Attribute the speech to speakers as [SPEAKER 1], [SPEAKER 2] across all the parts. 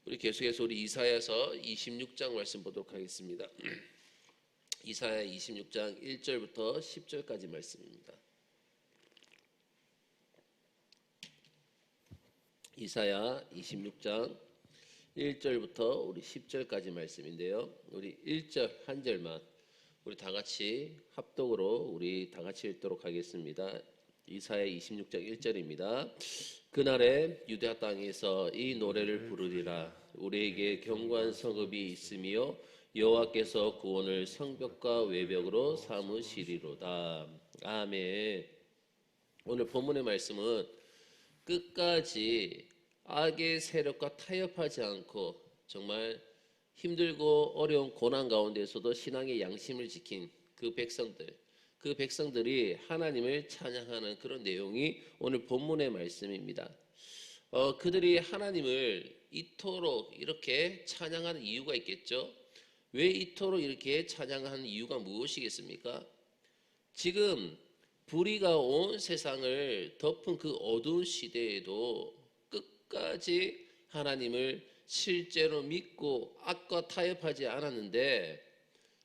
[SPEAKER 1] 우리 계속해서 우리 이사야서 26장 말씀 보도록 하겠습니다. 이사야 26장 1절부터 10절까지 말씀입니다. 이사야 26장 1절부터 우리 10절까지 말씀인데요. 우리 1절 한 절만 우리 다 같이 합독으로 우리 다 같이 읽도록 하겠습니다. 이사야 26장 1절입니다. 그날에 유다 땅에서 이 노래를 부르리라. 우리에게 견고한 성읍이 있으며 여호와께서 구원을 성벽과 외벽으로 삼으시리로다. 아멘. 오늘 본문의 말씀은 끝까지 악의 세력과 타협하지 않고 정말 힘들고 어려운 고난 가운데서도 신앙의 양심을 지킨 그 백성들이 하나님을 찬양하는 그런 내용이 오늘 본문의 말씀입니다. 그들이 하나님을 이토록 이렇게 찬양하는 이유가 있겠죠. 왜 이토록 이렇게 찬양하는 이유가 무엇이겠습니까? 지금 불의가 온 세상을 덮은 그 어두운 시대에도 끝까지 하나님을 실제로 믿고 악과 타협하지 않았는데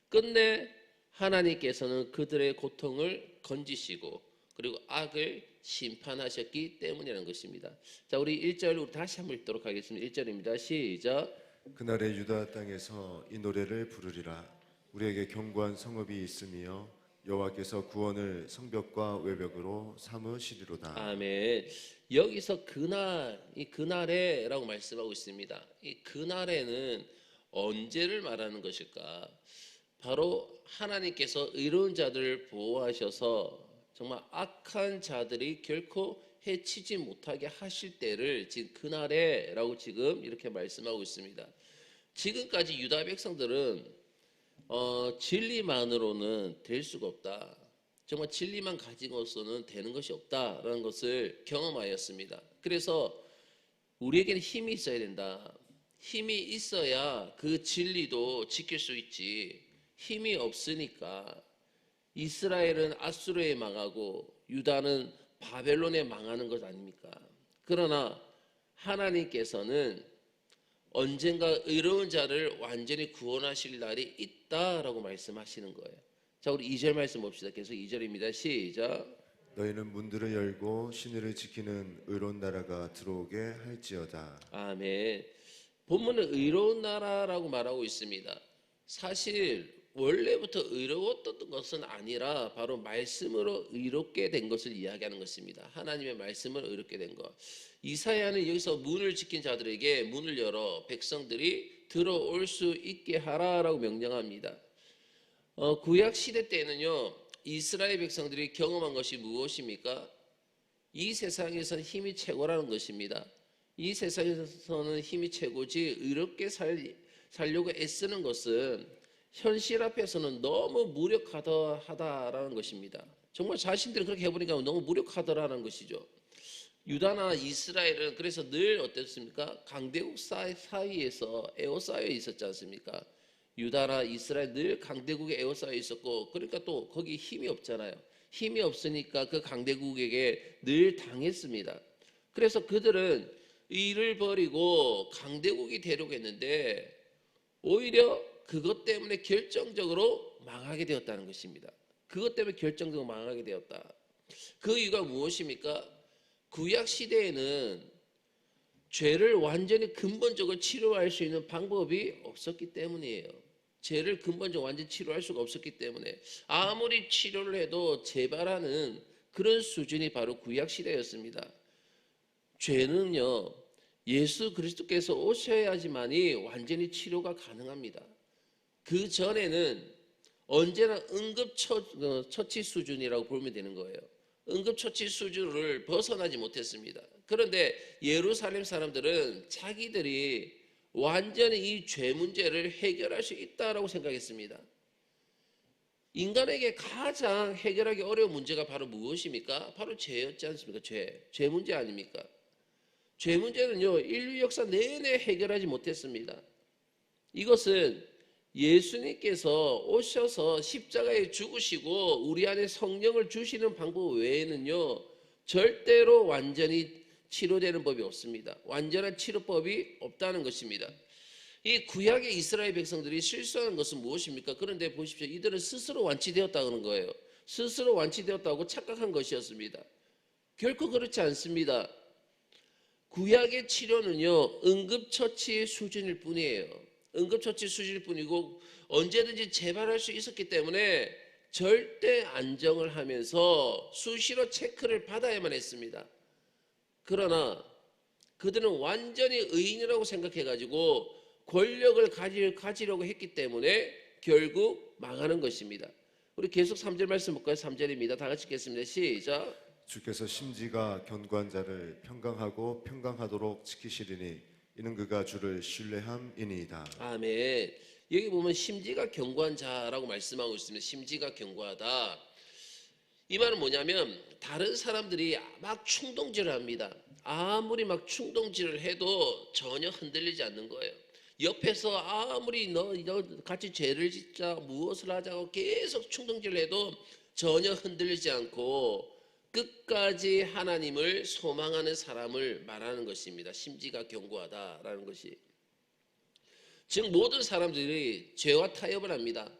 [SPEAKER 1] 끝내 하나님께서는 그들의 고통을 건지시고 그리고 악을 심판하셨기 때문이라는 것입니다. 자, 우리 1절 우리 다시 한번 읽도록 하겠습니다. 1절입니다. 시작.
[SPEAKER 2] 그날에 유다 땅에서 이 노래를 부르리라. 우리에게 견고한 성읍이 있으며 여호와께서 구원을 성벽과 외벽으로 삼으시리로다.
[SPEAKER 1] 아멘. 여기서 이 그날에라고 말씀하고 있습니다. 이 그날에는 언제를 말하는 것일까? 바로 하나님께서 의로운 자들을 보호하셔서 정말 악한 자들이 결코 해치지 못하게 하실 때를 지금 그날에라고 지금 이렇게 말씀하고 있습니다. 지금까지 유다 백성들은 진리만으로는 될 수가 없다. 정말 진리만 가지고서는 되는 것이 없다라는 것을 경험하였습니다. 그래서 우리에게는 힘이 있어야 된다. 힘이 있어야 그 진리도 지킬 수 있지. 힘이 없으니까 이스라엘은 아수르에 망하고 유다는 바벨론에 망하는 것 아닙니까? 그러나 하나님께서는 언젠가 의로운 자를 완전히 구원하실 날이 있다라고 말씀하시는 거예요. 자, 우리 2절 말씀 봅시다. 계속 2절입니다. 시작.
[SPEAKER 2] 너희는 문들을 열고 신의를 지키는 의로운 나라가 들어오게 할지어다.
[SPEAKER 1] 아멘. 본문은 의로운 나라라고 말하고 있습니다. 사실 원래부터 의로웠던 것은 아니라 바로 말씀으로 의롭게 된 것을 이야기하는 것입니다. 하나님의 말씀으로 의롭게 된 것. 이사야는 여기서 문을 지킨 자들에게 문을 열어 백성들이 들어올 수 있게 하라라고 명령합니다. 구약 시대 때는요, 이스라엘 백성들이 경험한 것이 무엇입니까? 이 세상에서는 힘이 최고라는 것입니다. 이 세상에서는 힘이 최고지 의롭게 살려고 애쓰는 것은 현실 앞에서는 너무 무력하다라는 것입니다. 정말 자신들이 그렇게 해보니까 너무 무력하더라는 것이죠. 유다나 이스라엘은 그래서 늘 어땠습니까? 강대국 사이에서 에워싸여 있었지 않습니까? 유다나 이스라엘 늘 강대국에 에워싸여 있었고, 그러니까 또 거기 힘이 없잖아요. 힘이 없으니까 그 강대국에게 늘 당했습니다. 그래서 그들은 이를 버리고 강대국이 되려고 했는데 오히려 그것 때문에 결정적으로 망하게 되었다는 것입니다. 그것 때문에 결정적으로 망하게 되었다. 그 이유가 무엇입니까? 구약 시대에는 죄를 완전히 근본적으로 치료할 수 있는 방법이 없었기 때문이에요. 죄를 근본적으로 완전히 치료할 수가 없었기 때문에 아무리 치료를 해도 재발하는 그런 수준이 바로 구약 시대였습니다. 죄는요, 예수 그리스도께서 오셔야지만이 완전히 치료가 가능합니다. 그 전에는 언제나 응급처치 수준이라고 보면 되는 거예요. 응급처치 수준을 벗어나지 못했습니다. 그런데 예루살렘 사람들은 자기들이 완전히 이 죄 문제를 해결할 수 있다라고 생각했습니다. 인간에게 가장 해결하기 어려운 문제가 바로 무엇입니까? 바로 죄였지 않습니까? 죄 문제 아닙니까? 죄 문제는요, 인류 역사 내내 해결하지 못했습니다. 이것은 예수님께서 오셔서 십자가에 죽으시고 우리 안에 성령을 주시는 방법 외에는요, 절대로 완전히 치료되는 법이 없습니다. 완전한 치료법이 없다는 것입니다. 이 구약의 이스라엘 백성들이 실수하는 것은 무엇입니까? 그런데 보십시오. 이들은 스스로 완치되었다는 거예요. 스스로 완치되었다고 착각한 것이었습니다. 결코 그렇지 않습니다. 구약의 치료는요, 응급처치 수준일 뿐이에요. 응급처치 수준일 뿐이고 언제든지 재발할 수 있었기 때문에 절대 안정을 하면서 수시로 체크를 받아야만 했습니다. 그러나 그들은 완전히 의인이라고 생각해가지고 권력을 가지려고 했기 때문에 결국 망하는 것입니다. 우리 계속 3절 말씀 볼까요? 3절입니다. 다 같이 읽겠습니다. 시작.
[SPEAKER 2] 주께서 심지가 견고한 자를 평강하고 평강하도록 지키시리니 이는 그가 주를 신뢰함이니이다.
[SPEAKER 1] 아멘. 여기 보면 심지가 견고한 자라고 말씀하고 있습니다. 심지가 견고하다. 이 말은 뭐냐면 다른 사람들이 막 충동질을 합니다. 아무리 막 충동질을 해도 전혀 흔들리지 않는 거예요. 옆에서 아무리 너 같이 죄를 짓자 무엇을 하자고 계속 충동질을 해도 전혀 흔들리지 않고 끝까지 하나님을 소망하는 사람을 말하는 것입니다. 심지가 견고하다라는 것이. 즉 모든 사람들이 죄와 타협을 합니다.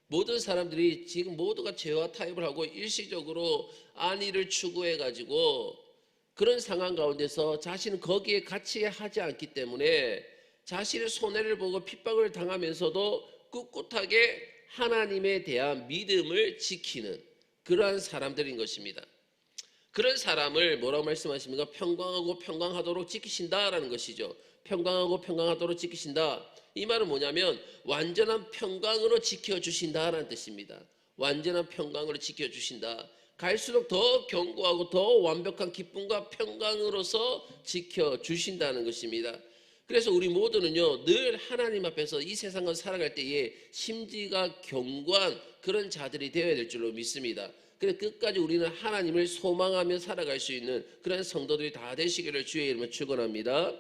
[SPEAKER 1] 모든 사람들이 지금 모두가 죄와 타협을 하고 일시적으로 안위를 추구해 가지고 그런 상황 가운데서 자신은 거기에 같이 하지 않기 때문에 자신의 손해를 보고 핍박을 당하면서도 꿋꿋하게 하나님에 대한 믿음을 지키는 그러한 사람들인 것입니다. 그런 사람을 뭐라고 말씀하십니까? 평강하고 평강하도록 지키신다라는 것이죠. 평강하고 평강하도록 지키신다. 이 말은 뭐냐면 완전한 평강으로 지켜주신다라는 뜻입니다. 완전한 평강으로 지켜주신다. 갈수록 더 견고하고 더 완벽한 기쁨과 평강으로서 지켜주신다는 것입니다. 그래서 우리 모두는요 늘 하나님 앞에서 이 세상을 살아갈 때에 심지가 견고한 그런 자들이 되어야 될 줄로 믿습니다. 그래서 끝까지 우리는 하나님을 소망하며 살아갈 수 있는 그런 성도들이 다 되시기를 주의 이름으로 축원합니다.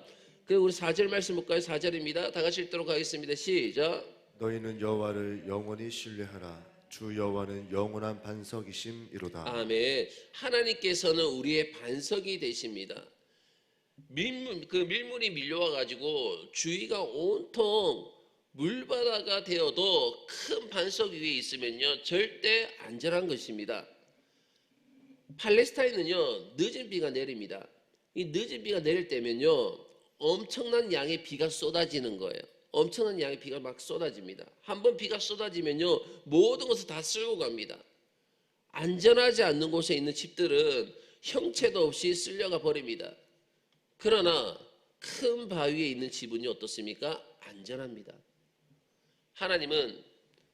[SPEAKER 1] 그리고 우리 4절 말씀 볼까요? 4절입니다. 다 같이 읽도록 하겠습니다. 시작.
[SPEAKER 2] 너희는 여호와를 영원히 신뢰하라. 주 여호와는 영원한 반석이심이로다.
[SPEAKER 1] 아멘. 하나님께서는 우리의 반석이 되십니다. 밀물이 밀려와 가지고 주위가 온통 물바다가 되어도 큰 반석 위에 있으면요 절대 안전한 것입니다. 팔레스타인은요 늦은 비가 내립니다. 이 늦은 비가 내릴 때면요 엄청난 양의 비가 쏟아지는 거예요. 엄청난 양의 비가 막 쏟아집니다. 한번 비가 쏟아지면요 모든 것을 다 쓸고 갑니다. 안전하지 않는 곳에 있는 집들은 형체도 없이 쓸려가 버립니다. 그러나 큰 바위에 있는 집은요 어떻습니까? 안전합니다. 하나님은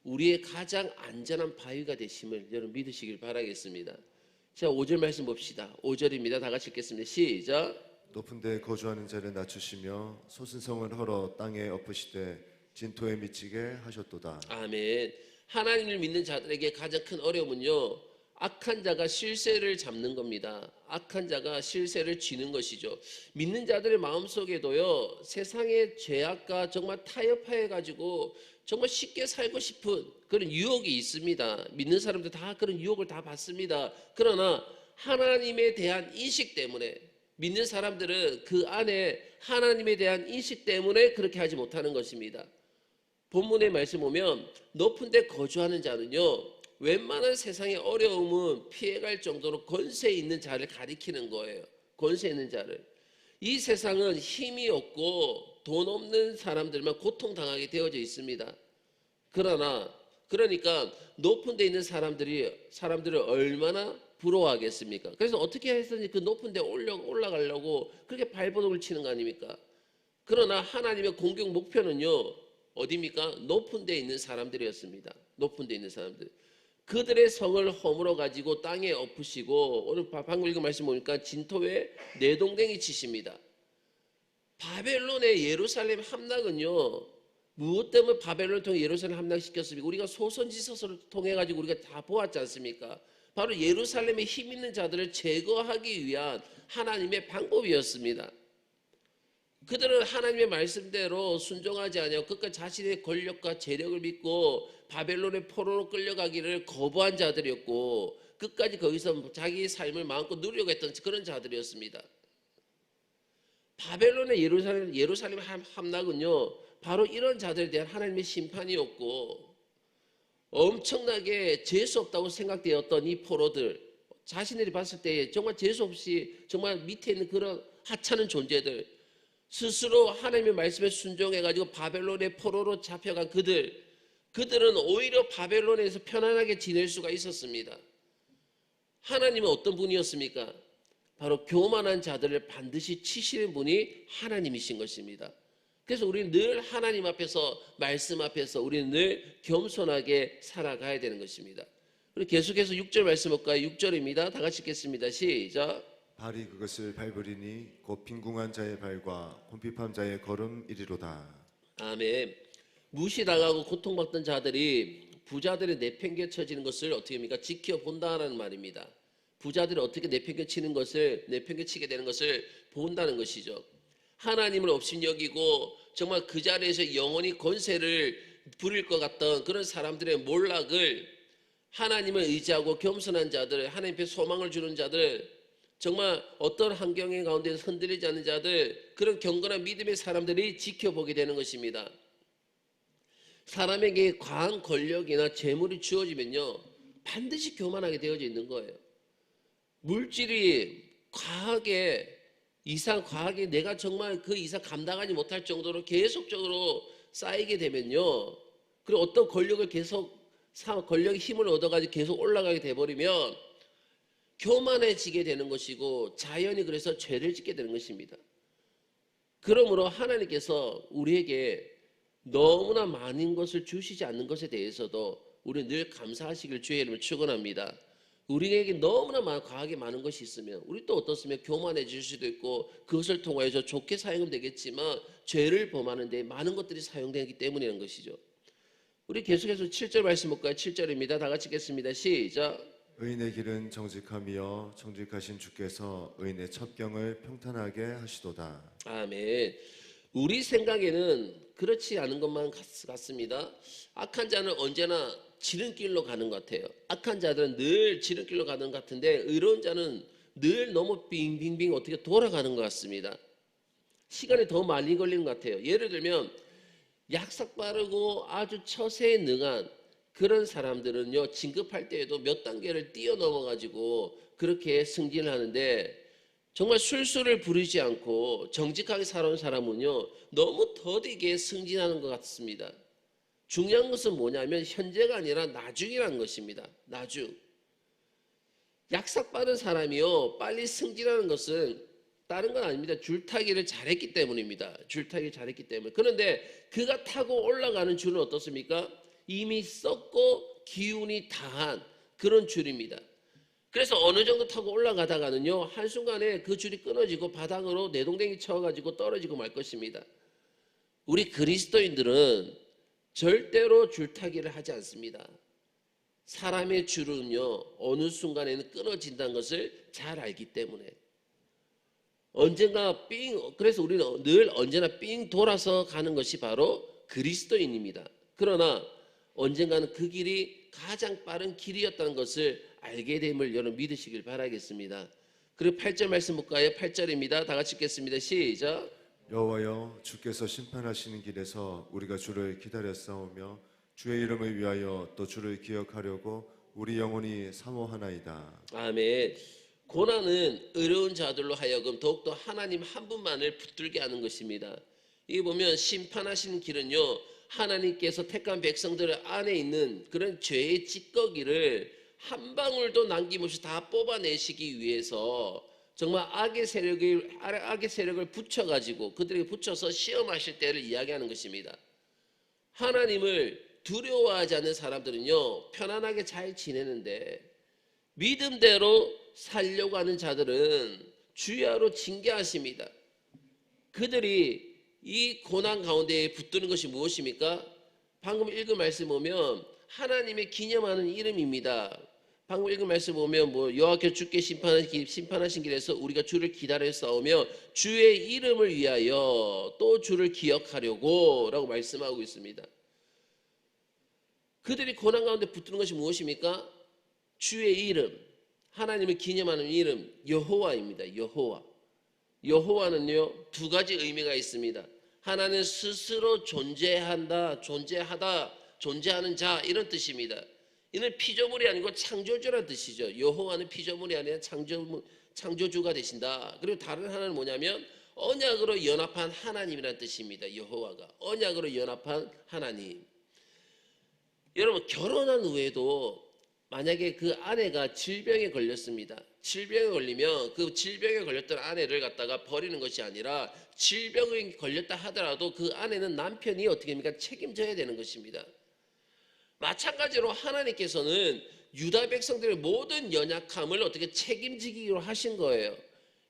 [SPEAKER 1] 우리의 가장 안전한 바위가 되심을 여러분 믿으시길 바라겠습니다. 자, 5절 말씀 봅시다. 5절입니다. 다 같이 읽겠습니다. 시작.
[SPEAKER 2] 높은 데 거주하는 자를 낮추시며 소신성을 헐어 땅에 엎으시되 진토에 미치게 하셨도다.
[SPEAKER 1] 아멘. 하나님을 믿는 자들에게 가장 큰 어려움은요 악한 자가 실세를 잡는 겁니다. 악한 자가 실세를 쥐는 것이죠. 믿는 자들의 마음속에도요 세상의 죄악과 정말 타협해 가지고 정말 쉽게 살고 싶은 그런 유혹이 있습니다. 믿는 사람들 다 그런 유혹을 다 받습니다. 그러나 하나님에 대한 인식 때문에 믿는 사람들은 그 안에 하나님에 대한 인식 때문에 그렇게 하지 못하는 것입니다. 본문의 말씀 보면 높은 데 거주하는 자는요 웬만한 세상의 어려움은 피해갈 정도로 권세 있는 자를 가리키는 거예요. 권세 있는 자를. 이 세상은 힘이 없고 돈 없는 사람들만 고통당하게 되어져 있습니다. 그러니까 높은 데 있는 사람들을 얼마나 부러워하겠습니까? 그래서 어떻게 해서든지 그 높은 데 올라가려고 그렇게 발버둥을 치는 거 아닙니까? 그러나 하나님의 공격 목표는요 어디입니까? 높은 데 있는 사람들이었습니다. 높은 데 있는 사람들. 그들의 성을 허물어 가지고 땅에 엎으시고 오늘 방금 읽은 말씀 보니까 진토에 내동댕이 치십니다. 바벨론의 예루살렘 함락은요 무엇 때문에 바벨론을 통해 예루살렘 함락시켰습니까? 우리가 소선지서서를 통해 가지고 우리가 다 보았지 않습니까? 바로 예루살렘에 힘 있는 자들을 제거하기 위한 하나님의 방법이었습니다. 그들은 하나님의 말씀대로 순종하지 아니하고 끝까지 자신의 권력과 재력을 믿고 바벨론의 포로로 끌려가기를 거부한 자들이었고 끝까지 거기서 자기의 삶을 마음껏 누리려고 했던 그런 자들이었습니다. 바벨론의 예루살렘 함락은요, 바로 이런 자들에 대한 하나님의 심판이었고, 엄청나게 재수 없다고 생각되었던 이 포로들, 자신들이 봤을 때 정말 재수 없이 정말 밑에 있는 그런 하찮은 존재들, 스스로 하나님의 말씀에 순종해가지고 바벨론의 포로로 잡혀간 그들은 오히려 바벨론에서 편안하게 지낼 수가 있었습니다. 하나님은 어떤 분이었습니까? 바로 교만한 자들을 반드시 치시는 분이 하나님이신 것입니다. 그래서 우리는 늘 하나님 앞에서, 말씀 앞에서 우리는 늘 겸손하게 살아가야 되는 것입니다. 그리고 계속해서 6절 말씀 볼까요? 6절입니다. 다 같이 읽겠습니다. 시작.
[SPEAKER 2] 발이 그것을 밟으리니 곧 빈궁한 자의 발과 곤핍한 자의 걸음 이리로다.
[SPEAKER 1] 아멘. 무시당하고 고통받던 자들이 부자들의 내팽개쳐지는 것을 어떻게 합니까? 지켜본다는 말입니다. 부자들이 어떻게 내팽개치게 되는 것을 본다는 것이죠. 하나님을 업신여기고 정말 그 자리에서 영원히 권세를 부릴 것 같던 그런 사람들의 몰락을, 하나님을 의지하고 겸손한 자들, 하나님 앞에 소망을 주는 자들, 정말 어떤 환경의 가운데서 흔들리지 않는 자들, 그런 경건한 믿음의 사람들이 지켜보게 되는 것입니다. 사람에게 과한 권력이나 재물이 주어지면요, 반드시 교만하게 되어져 있는 거예요. 물질이 과하게 내가 정말 그 이상 감당하지 못할 정도로 계속적으로 쌓이게 되면요, 그리고 어떤 권력을 권력의 힘을 얻어가지고 계속 올라가게 돼버리면 교만해지게 되는 것이고, 자연히 그래서 죄를 짓게 되는 것입니다. 그러므로 하나님께서 우리에게 너무나 많은 것을 주시지 않는 것에 대해서도 우리 늘 감사하시길 주의 이름으로 축원합니다. 우리에게 너무나 과하게 많은 것이 있으면 우리 또 어떻습니까? 교만해질 수도 있고, 그것을 통하여서 좋게 사용은 되겠지만 죄를 범하는 데 많은 것들이 사용되기 때문이라는 것이죠. 우리 계속해서 7절 말씀 볼까요? 7절입니다. 다 같이 읽겠습니다. 시작.
[SPEAKER 2] 의인의 길은 정직하며 정직하신 주께서 의인의 첩경을 평탄하게 하시도다.
[SPEAKER 1] 아멘. 우리 생각에는 그렇지 않은 것만 같습니다. 악한 자는 언제나 지름길로 가는 것 같아요. 악한 자들은 늘 지름길로 가는 것 같은데, 의로운 자는 늘 너무 빙빙빙 어떻게 돌아가는 것 같습니다. 시간이 더 많이 걸리는 것 같아요. 예를 들면 약삭 빠르고 아주 처세에 능한 그런 사람들은요, 진급할 때에도 몇 단계를 뛰어넘어 가지고 그렇게 승진을 하는데, 정말 술수를 부리지 않고 정직하게 살아온 사람은요, 너무 더디게 승진하는 것 같습니다. 중요한 것은 뭐냐면 현재가 아니라 나중이라는 것입니다. 나중. 약삭 빠른 사람이요, 빨리 승진하는 것은 다른 건 아닙니다. 줄타기를 잘했기 때문입니다. 줄타기를 잘했기 때문에. 그런데 그가 타고 올라가는 줄은 어떻습니까? 이미 썩고 기운이 다한 그런 줄입니다. 그래서 어느 정도 타고 올라가다가는요, 한순간에 그 줄이 끊어지고 바닥으로 내동댕이 쳐가지고 떨어지고 말 것입니다. 우리 그리스도인들은 절대로 줄타기를 하지 않습니다. 사람의 줄은요, 어느 순간에는 끊어진다는 것을 잘 알기 때문에 그래서 우리는 늘 언제나 삥 돌아서 가는 것이 바로 그리스도인입니다. 그러나 언젠가는 그 길이 가장 빠른 길이었다는 것을 알게 됨을 여러분 믿으시길 바라겠습니다. 그리고 8절 말씀 볼까요? 8절입니다. 다 같이 읽겠습니다. 시작.
[SPEAKER 2] 여호와여, 주께서 심판하시는 길에서 우리가 주를 기다렸사오며 주의 이름을 위하여 또 주를 기억하려고 우리 영혼이 사모하나이다.
[SPEAKER 1] 아멘. 고난은 의로운 자들로 하여금 더욱더 하나님 한 분만을 붙들게 하는 것입니다. 이게 보면 심판하시는 길은요, 하나님께서 택한 백성들 안에 있는 그런 죄의 찌꺼기를 한 방울도 남김없이 다 뽑아내시기 위해서 정말 악의 세력을 붙여가지고 그들에게 붙여서 시험하실 때를 이야기하는 것입니다. 하나님을 두려워하지 않는 사람들은요, 편안하게 잘 지내는데 믿음대로 살려고 하는 자들은 주야로 징계하십니다. 그들이 이 고난 가운데에 붙드는 것이 무엇입니까? 방금 읽은 말씀 보면 하나님의 기념하는 이름입니다. 방금 읽은 말씀 보면 여호와께서 주께 심판하신 길에서 우리가 주를 기다려 싸우며 주의 이름을 위하여 또 주를 기억하려고 라고 말씀하고 있습니다. 그들이 고난 가운데 붙드는 것이 무엇입니까? 주의 이름, 하나님을 기념하는 이름 여호와입니다. 여호와. 여호와는요 두 가지 의미가 있습니다. 하나는 스스로 존재한다, 존재하는 자 이런 뜻입니다. 이는 피조물이 아니고 창조주라는 뜻이죠. 여호와는 피조물이 아니라 창조주가 되신다. 그리고 다른 하나는 뭐냐면 언약으로 연합한 하나님이라는 뜻입니다. 여호와가 언약으로 연합한 하나님. 여러분 결혼한 후에도 만약에 그 아내가 질병에 걸렸습니다. 질병에 걸리면 그 질병에 걸렸던 아내를 갖다가 버리는 것이 아니라 질병에 걸렸다 하더라도 그 아내는 남편이 어떻게 합니까? 책임져야 되는 것입니다. 마찬가지로 하나님께서는 유다 백성들의 모든 연약함을 어떻게 책임지기로 하신 거예요.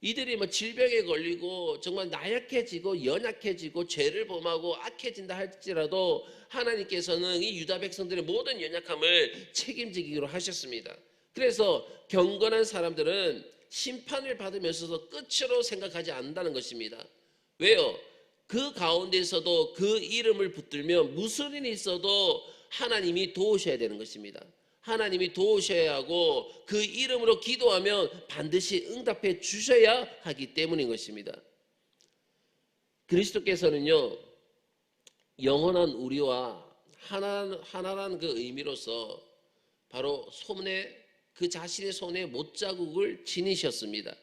[SPEAKER 1] 이들이 뭐 질병에 걸리고 정말 나약해지고 연약해지고 죄를 범하고 악해진다 할지라도 하나님께서는 이 유다 백성들의 모든 연약함을 책임지기로 하셨습니다. 그래서 경건한 사람들은 심판을 받으면서도 끝으로 생각하지 않는다는 것입니다. 왜요? 그 가운데서도 그 이름을 붙들며 무슨 일이 있어도 하나님이 도우셔야 되는 것입니다. 하나님이 도우셔야 하고 그 이름으로 기도하면 반드시 응답해 주셔야 하기 때문인 것입니다. 그리스도께서는요 영원한 우리와 하나라는 그 의미로서 바로 그 자신의 손에 못자국을 지니셨습니다.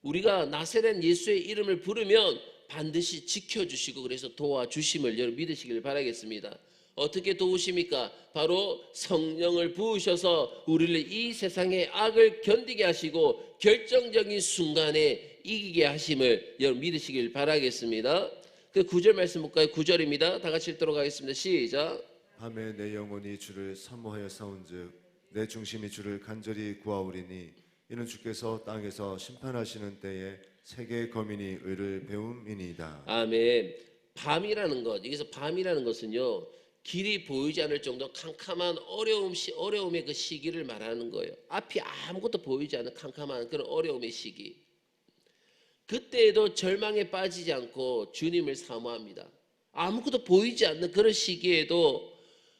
[SPEAKER 1] 우리가 나사렛 예수의 이름을 부르면 반드시 지켜주시고 그래서 도와주심을 여러분 믿으시길 바라겠습니다. 어떻게 도우십니까? 바로 성령을 부으셔서 우리를 이 세상의 악을 견디게 하시고 결정적인 순간에 이기게 하심을 여러분 믿으시길 바라겠습니다. 그 9절 말씀 볼까요? 9절입니다. 다 같이 읽도록 하겠습니다. 시작.
[SPEAKER 2] 밤에 내 영혼이 주를 사모하여 싸운즉 내 중심이 주를 간절히 구하오리니 이는 주께서 땅에서 심판하시는 때에 세계의 거민이 의를 배움이니이다.
[SPEAKER 1] 아멘. 밤이라는 것, 여기서 밤이라는 것은요 길이 보이지 않을 정도 캄캄한 어려움의 그 시기를 말하는 거예요. 앞이 아무것도 보이지 않는 캄캄한 그런 어려움의 시기. 그때에도 절망에 빠지지 않고 주님을 사모합니다. 아무것도 보이지 않는 그런 시기에도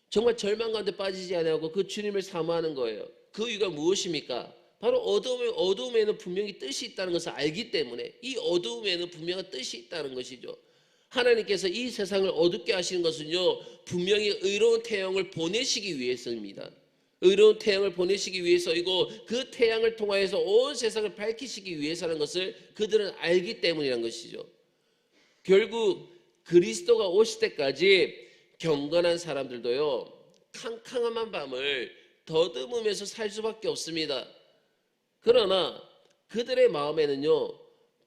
[SPEAKER 1] 정말 절망 가운데 빠지지 않고 그 주님을 사모하는 거예요. 그 이유가 무엇입니까? 바로 어두움에는 분명히 뜻이 있다는 것을 알기 때문에 이 어두움에는 분명한 뜻이 있다는 것이죠. 하나님께서 이 세상을 어둡게 하시는 것은요 분명히 의로운 태양을 보내시기 위해서입니다. 의로운 태양을 보내시기 위해서이고 그 태양을 통하여서 온 세상을 밝히시기 위해서라는 것을 그들은 알기 때문이라는 것이죠. 결국 그리스도가 오실 때까지 경건한 사람들도요 캄캄한 밤을 더듬으면서 살 수밖에 없습니다. 그러나 그들의 마음에는요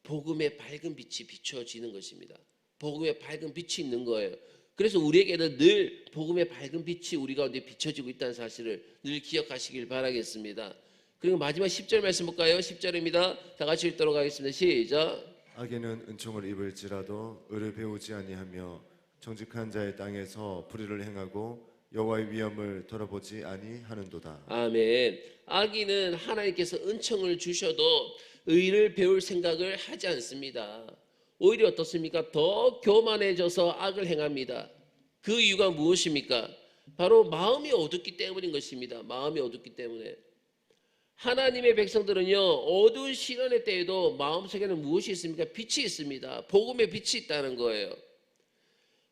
[SPEAKER 1] 복음의 밝은 빛이 비춰지는 것입니다. 복음의 밝은 빛이 있는 거예요. 그래서 우리에게는 늘 복음의 밝은 빛이 우리 가운데 비춰지고 있다는 사실을 늘 기억하시길 바라겠습니다. 그리고 마지막 10절 말씀 볼까요? 10절입니다. 다 같이 읽도록 하겠습니다. 시작.
[SPEAKER 2] 악인은 은총을 입을지라도 의를 배우지 아니하며 정직한 자의 땅에서 불의를 행하고 여호와의 위엄을 돌아보지 아니하는도다.
[SPEAKER 1] 아멘. 악인은 하나님께서 은총을 주셔도 의를 배울 생각을 하지 않습니다. 오히려 어떻습니까? 더 교만해져서 악을 행합니다. 그 이유가 무엇입니까? 바로 마음이 어둡기 때문인 것입니다. 마음이 어둡기 때문에. 하나님의 백성들은요 어두운 시련의 때에도 마음속에는 무엇이 있습니까? 빛이 있습니다. 복음의 빛이 있다는 거예요.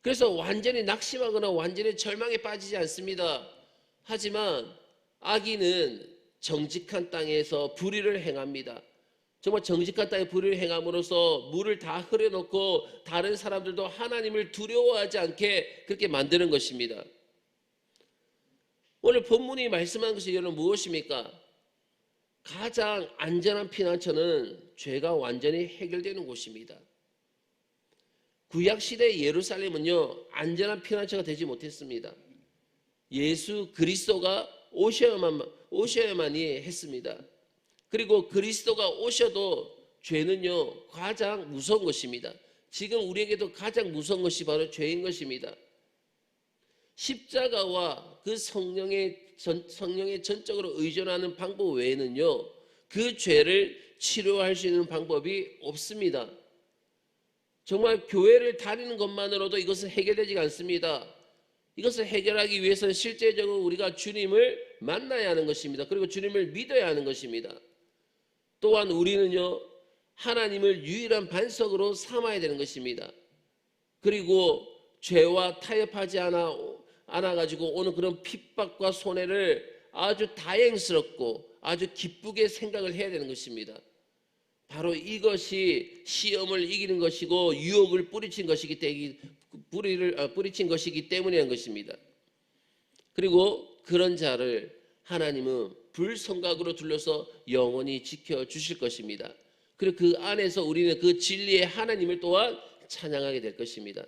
[SPEAKER 1] 그래서 완전히 낙심하거나 완전히 절망에 빠지지 않습니다. 하지만 악인은 정직한 땅에서 불의를 행합니다. 정말 정직한 땅에 불의를 행함으로써 물을 다 흐려놓고 다른 사람들도 하나님을 두려워하지 않게 그렇게 만드는 것입니다. 오늘 본문이 말씀하는 것이 여러분 무엇입니까? 가장 안전한 피난처는 죄가 완전히 해결되는 곳입니다. 구약시대의 예루살렘은요 안전한 피난처가 되지 못했습니다. 예수 그리스도가 오셔야만이 했습니다. 그리고 그리스도가 오셔도 죄는요 가장 무서운 것입니다. 지금 우리에게도 가장 무서운 것이 바로 죄인 것입니다. 십자가와 그 성령에 전적으로 의존하는 방법 외에는요 그 죄를 치료할 수 있는 방법이 없습니다. 정말 교회를 다니는 것만으로도 이것은 해결되지가 않습니다. 이것을 해결하기 위해서는 실제적으로 우리가 주님을 만나야 하는 것입니다. 그리고 주님을 믿어야 하는 것입니다. 또한 우리는요 하나님을 유일한 반석으로 삼아야 되는 것입니다. 그리고 죄와 타협하지 않아 가지고 오는 그런 핍박과 손해를 아주 다행스럽고 아주 기쁘게 생각을 해야 되는 것입니다. 바로 이것이 시험을 이기는 것이고 유혹을 뿌리친 것이기 때문이라는 것입니다. 그리고 그런 자를 하나님은 불성각으로 둘러서 영원히 지켜주실 것입니다. 그리고 그 안에서 우리는 그 진리의 하나님을 또한 찬양하게 될 것입니다.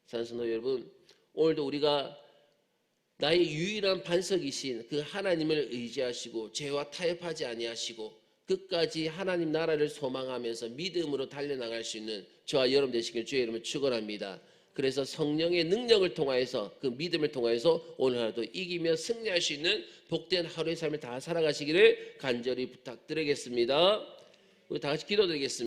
[SPEAKER 1] 사랑하는 여러분, 오늘도 우리가 나의 유일한 반석이신 그 하나님을 의지하시고 죄와 타협하지 아니하시고 끝까지 하나님 나라를 소망하면서 믿음으로 달려나갈 수 있는 저와 여러분 되시길 주의 이름으로 축원합니다. 그래서 성령의 능력을 통하여서 그 믿음을 통하여서 오늘 하루도 이기며 승리할 수 있는 복된 하루의 삶을 다 살아가시기를 간절히 부탁드리겠습니다. 우리 다 같이 기도드리겠습니다.